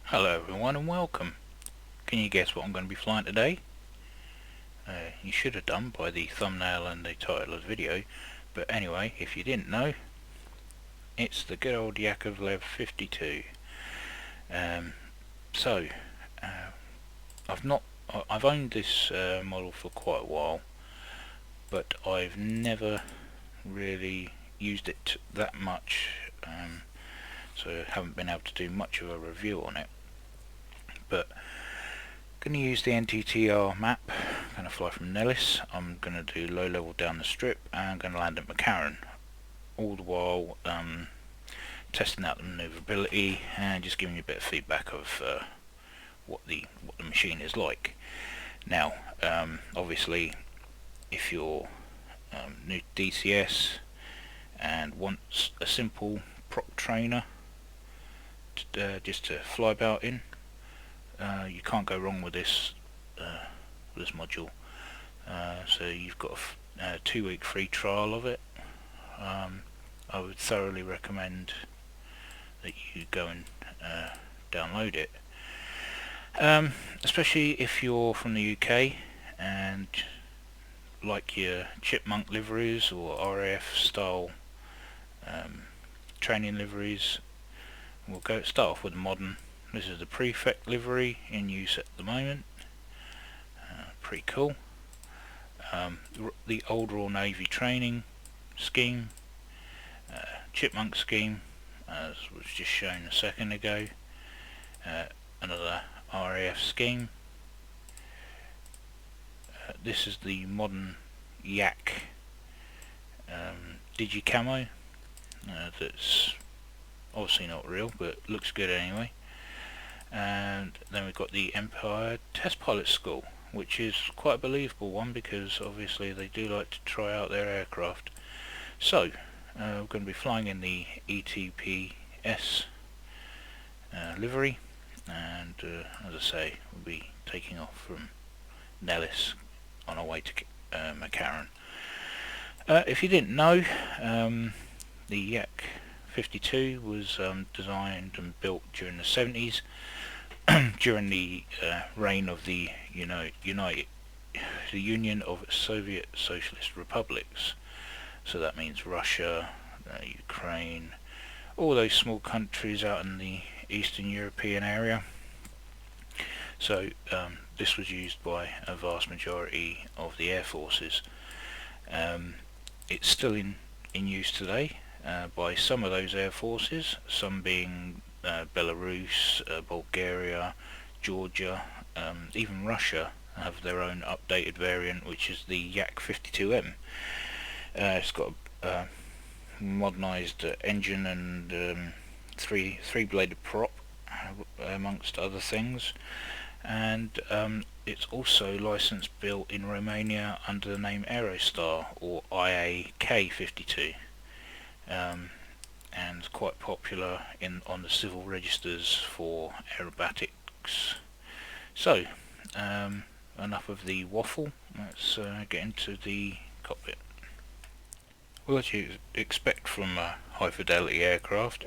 Hello everyone and welcome. Can you guess what I'm going to be flying today? You should have done by the thumbnail and the title of the video, but anyway, if you didn't know, it's the good old Yakovlev 52. I've owned this model for quite a while, but I've never really used it that much, so I haven't been able to do much of a review on it. But going to use the NTTR map. I'm going to fly from Nellis. I'm going to do low level down the strip and I'm going to land at McCarran, all the while testing out the maneuverability and just giving you a bit of feedback of what the machine is like. Now obviously if you're new to DCS and want a simple prop trainer just to fly about in, you can't go wrong with this module. So you've got a 2-week free trial of it. I would thoroughly recommend that you go and download it, especially if you're from the UK and like your chipmunk liveries or RAF style training liveries. We'll start off with the modern. This is the Prefect livery in use at the moment. Pretty cool. The old Royal Navy training scheme, chipmunk scheme, as was just shown a second ago. Another RAF scheme. This is the modern Yak Digicamo. That's obviously not real, but looks good anyway. And then we've got the Empire Test Pilot School, which is quite a believable one because obviously they do like to try out their aircraft. So we're going to be flying in the ETPS livery, and as I say, we'll be taking off from Nellis on our way to McCarran. If you didn't know, the Yak-52 was designed and built during the 70s during the reign of the Union of Soviet Socialist Republics. So that means Russia, Ukraine, all those small countries out in the Eastern European area. So this was used by a vast majority of the air forces. It's still in use today by some of those air forces, some being Belarus, Bulgaria, Georgia, even Russia have their own updated variant, which is the Yak-52M. It's got a modernised engine and three-bladed prop, amongst other things, and it's also licensed built in Romania under the name Aerostar or IAK-52. And quite popular on the civil registers for aerobatics. So enough of the waffle, let's get into the cockpit. Well, what you expect from a high fidelity aircraft,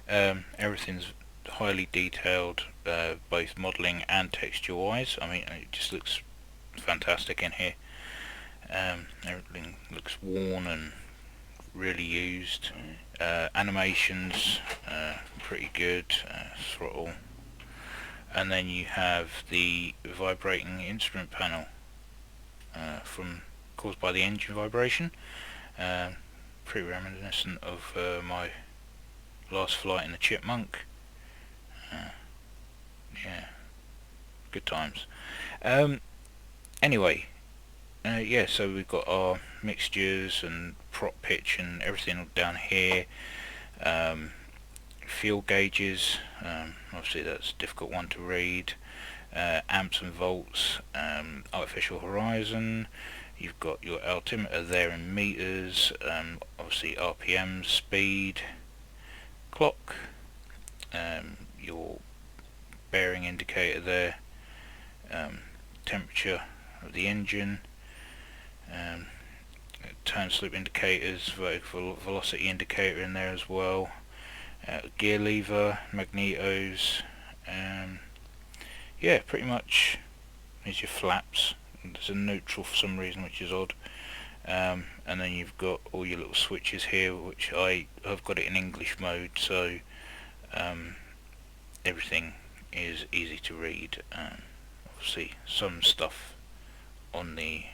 everything's highly detailed, both modelling and texture wise. I mean, it just looks fantastic in here. Everything looks worn and really used. Animations pretty good, throttle, and then you have the vibrating instrument panel caused by the engine vibration, pretty reminiscent of my last flight in the Chipmunk. Yeah, good times. Anyway, yeah, so we've got our mixtures and prop pitch and everything down here. Fuel gauges, obviously that's a difficult one to read. Amps and volts, artificial horizon. You've got your altimeter there in meters, obviously RPM, speed, clock, your bearing indicator there, temperature of the engine, turn slip indicators, vertical velocity indicator in there as well, gear lever, magnetos, yeah, pretty much is your flaps. There's a neutral for some reason, which is odd. And then you've got all your little switches here, which I've got it in English mode, so everything is easy to read. Obviously some stuff on the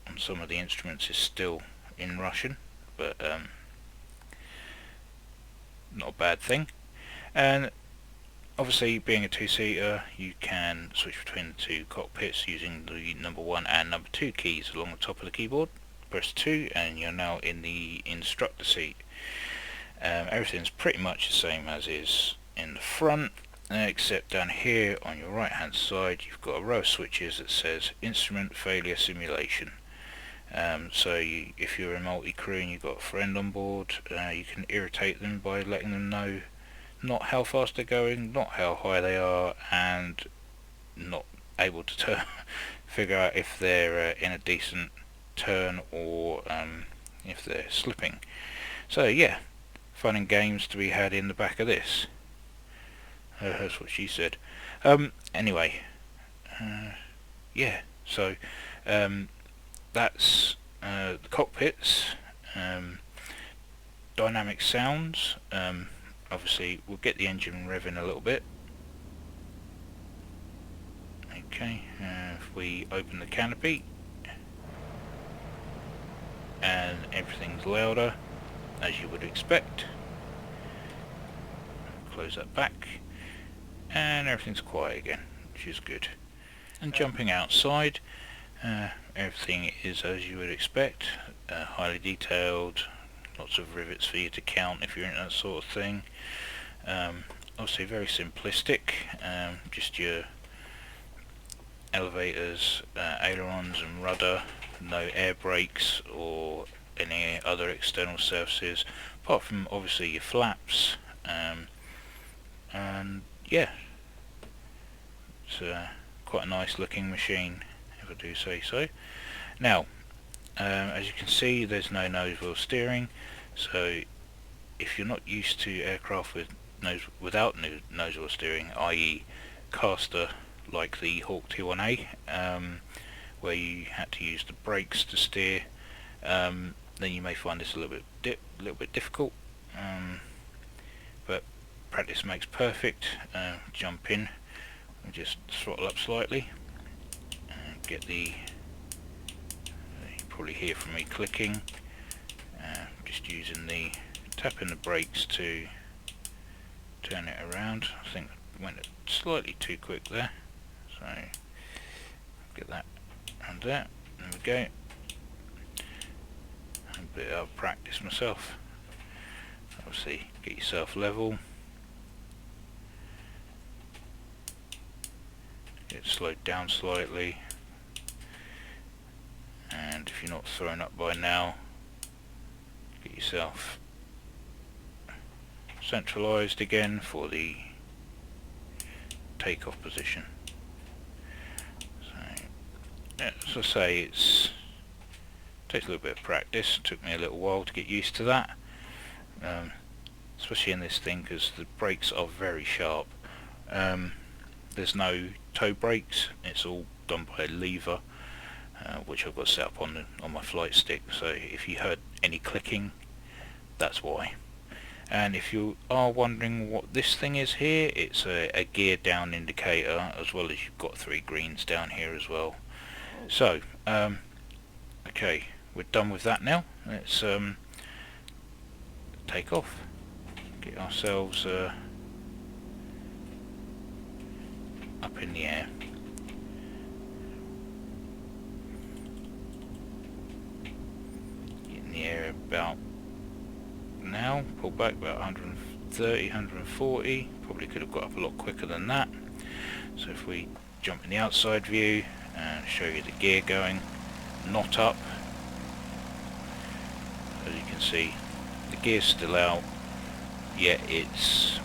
on some of the instruments is still in Russian, but not a bad thing. And obviously, being a two-seater, you can switch between the two cockpits using the number 1 and number 2 keys along the top of the keyboard. Press 2 and you're now in the instructor seat. Everything's pretty much the same as is in the front, except down here on your right hand side you've got a row of switches that says Instrument Failure Simulation. So if you're a multi-crew and you've got a friend on board, you can irritate them by letting them know not how fast they're going, not how high they are, and not able to figure out if they're in a decent turn or if they're slipping. So yeah, fun and games to be had in the back of this. That's what she said. Anyway, yeah, so that's the cockpits. Dynamic sounds. Obviously we'll get the engine revving a little bit. Okay, if we open the canopy, and everything's louder as you would expect. Close that back, and everything's quiet again, which is good. And jumping outside, everything is as you would expect, highly detailed, lots of rivets for you to count if you're into that sort of thing. Obviously very simplistic, just your elevators, ailerons and rudder, no air brakes or any other external surfaces, apart from obviously your flaps, and yeah, it's quite a nice looking machine, if I do say so. Now, as you can see, there's no nose wheel steering, so if you're not used to aircraft without nose wheel steering, i.e. caster like the Hawk T1A, where you had to use the brakes to steer, then you may find this a little bit difficult, but practice makes perfect. Jump in, and just throttle up slightly, and get the, you probably hear from me clicking, just using the, tapping the brakes to turn it around. I think I went slightly too quick there, so get that and that. There we go. A bit of practice myself. Obviously, get yourself level. Get slowed down slightly, and if you're not thrown up by now, get yourself centralized again for the takeoff position. So, yeah, as I say, it takes a little bit of practice. It took me a little while to get used to that, especially in this thing, because the brakes are very sharp. There's no toe brakes, it's all done by a lever, which I've got set up on my flight stick, so if you heard any clicking, that's why. And if you are wondering what this thing is here, it's a gear down indicator, as well as you've got 3 greens down here as well. So okay, we're done with that now. Let's take off, get ourselves up in the air. Get in the air about now, pull back about 130, 140, probably could have got up a lot quicker than that. So if we jump in the outside view and show you the gear going, not up, as you can see the gear's still out, yet it's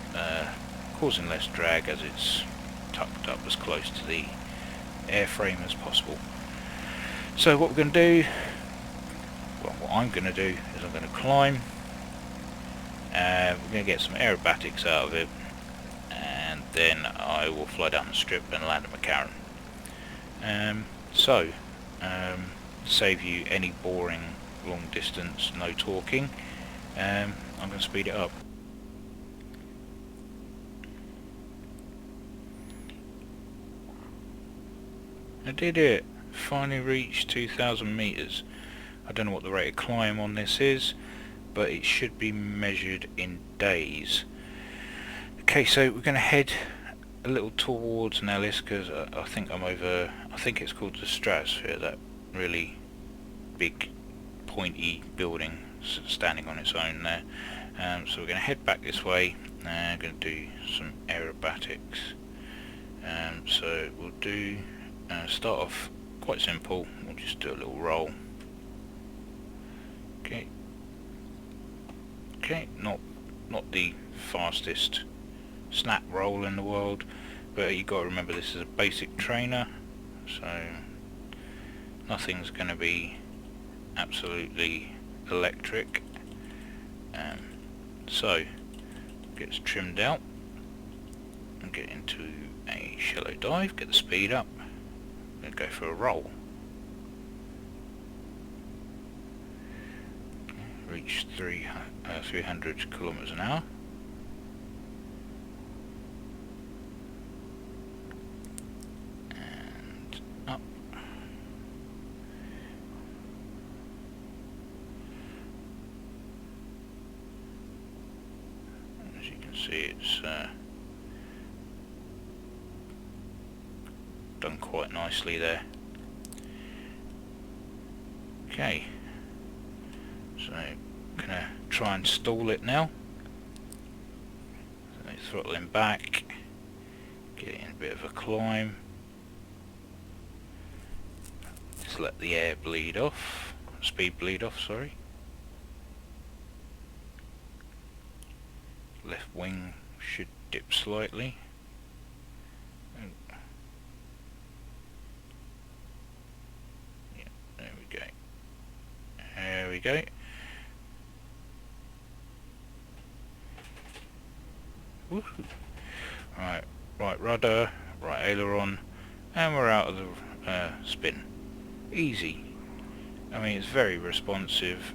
causing less drag as it's tucked up as close to the airframe as possible. So what we're going to do, well, what I'm going to do is I'm going to climb, we're going to get some aerobatics out of it, and then I will fly down the strip and land at McCarran. Save you any boring long distance, no talking, I'm going to speed it up. I did it! Finally reached 2,000 meters. I don't know what the rate of climb on this is, but it should be measured in days. Okay, so we're going to head a little towards Nellis, because I think I'm over, I think it's called the Stratosphere, that really big pointy building standing on its own there. So we're going to head back this way, and we're going to do some aerobatics. So we'll do, start off quite simple, we'll just do a little roll. Okay, not the fastest snap roll in the world, but you've got to remember this is a basic trainer, so nothing's going to be absolutely electric. So gets trimmed out and get into a shallow dive, get the speed up, and go for a roll. Reach 300 kilometers an hour. And up. As you can see, it's done quite nicely there. Okay, so I'm gonna try and stall it now. So throttling back, getting a bit of a climb. Just let the air bleed off, speed bleed off, sorry. Left wing should dip slightly. Yeah, there we go. There we go. Right rudder, right aileron, and we're out of the spin. Easy. I mean, it's very responsive.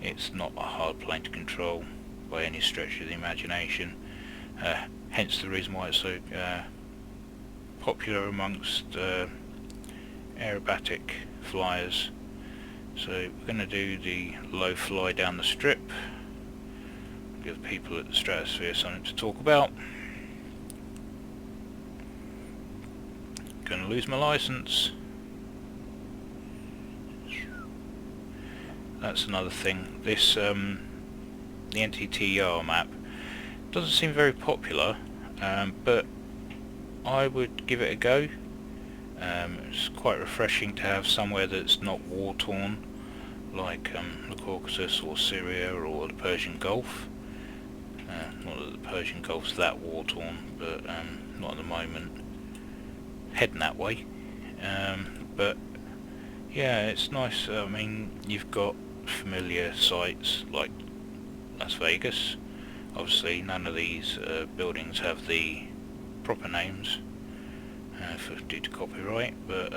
It's not a hard plane to control by any stretch of the imagination. Hence the reason why it's so popular amongst aerobatic flyers. So we're going to do the low fly down the strip. Give people at the Stratosphere something to talk about. Gonna lose my license. That's another thing. This the NTTR map doesn't seem very popular, but I would give it a go. It's quite refreshing to have somewhere that's not war torn, like the Caucasus or Syria or the Persian Gulf. Not that the Persian Gulf's that war torn, but not at the moment. Heading that way. But yeah, it's nice. I mean, you've got familiar sites like Las Vegas. Obviously none of these buildings have the proper names due to copyright, but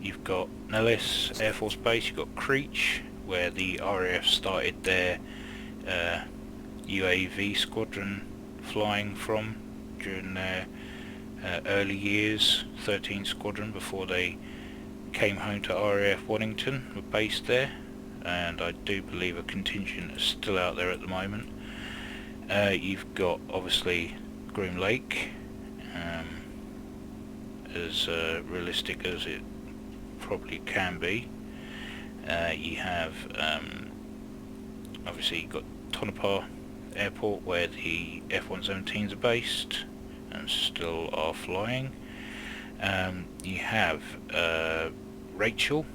you've got Nellis Air Force Base, you've got Creech, where the RAF started their UAV squadron flying from during their early years. 13 Squadron, before they came home to RAF Waddington, were based there, and I do believe a contingent is still out there at the moment. You've got obviously Groom Lake, as realistic as it probably can be. You have obviously you've got Tonopah Airport, where the F-117s are based and still are flying. You have Rachel,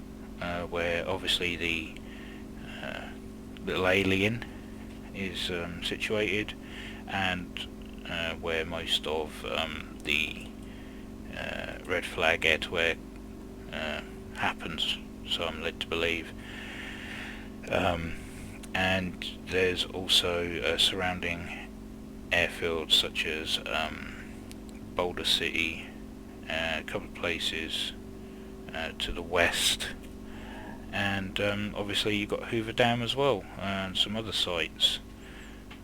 where obviously the little alien is situated, and where most of the red flag air-to-air happens, so I'm led to believe. And there's also surrounding airfields such as Boulder City, a couple of places to the west, and obviously you've got Hoover Dam as well, and some other sites.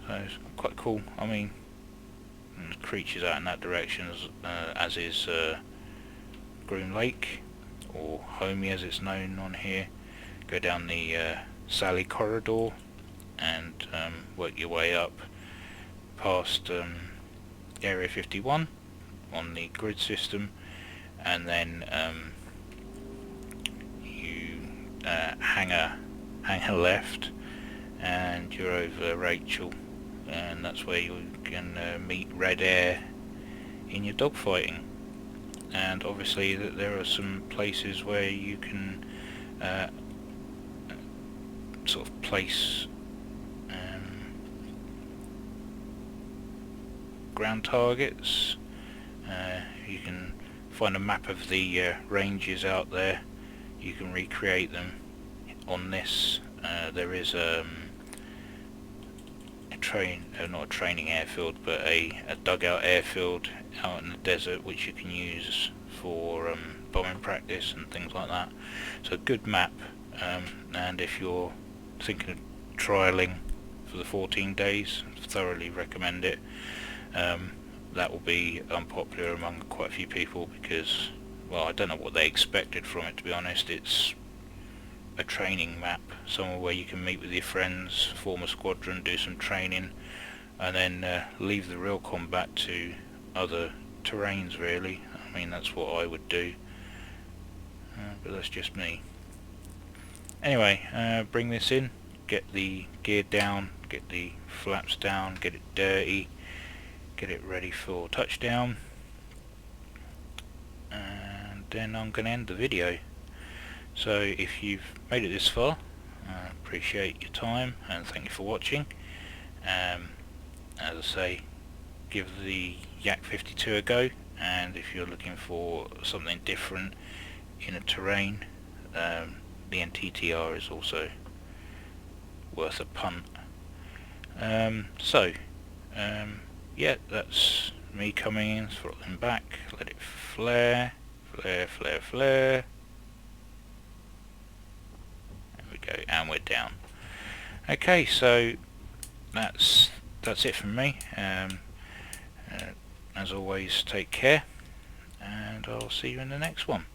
So it's quite cool. I mean, the creatures out in that direction, as is Groom Lake, or Homey as it's known on here. Go down the Sally Corridor and work your way up past Area 51 on the grid system, and then you hang a left and you're over Rachel, and that's where you can meet Red Air in your dogfighting. And obviously there are some places where you can sort of place ground targets. You can find a map of the ranges out there. You can recreate them on this. There is not a training airfield, but a dugout airfield out in the desert, which you can use for bombing practice and things like that. So a good map, and if you're thinking of trialing for the 14 days, thoroughly recommend it. That will be unpopular among quite a few people because, well, I don't know what they expected from it, to be honest. It's a training map, somewhere where you can meet with your friends, form a squadron, do some training, and then leave the real combat to other terrains, really. I mean, that's what I would do, but that's just me. Anyway, bring this in, get the gear down, get the flaps down, get it dirty, get it ready for touchdown, and then I'm going to end the video. So if you've made it this far, I appreciate your time and thank you for watching. As I say, give the Yak-52 a go, and if you're looking for something different in a terrain, the NTTR is also worth a punt. Yeah, that's me coming in, throttling back, let it flare, flare, flare, flare. There we go, and we're down. Okay, so that's it from me. As always, take care, and I'll see you in the next one.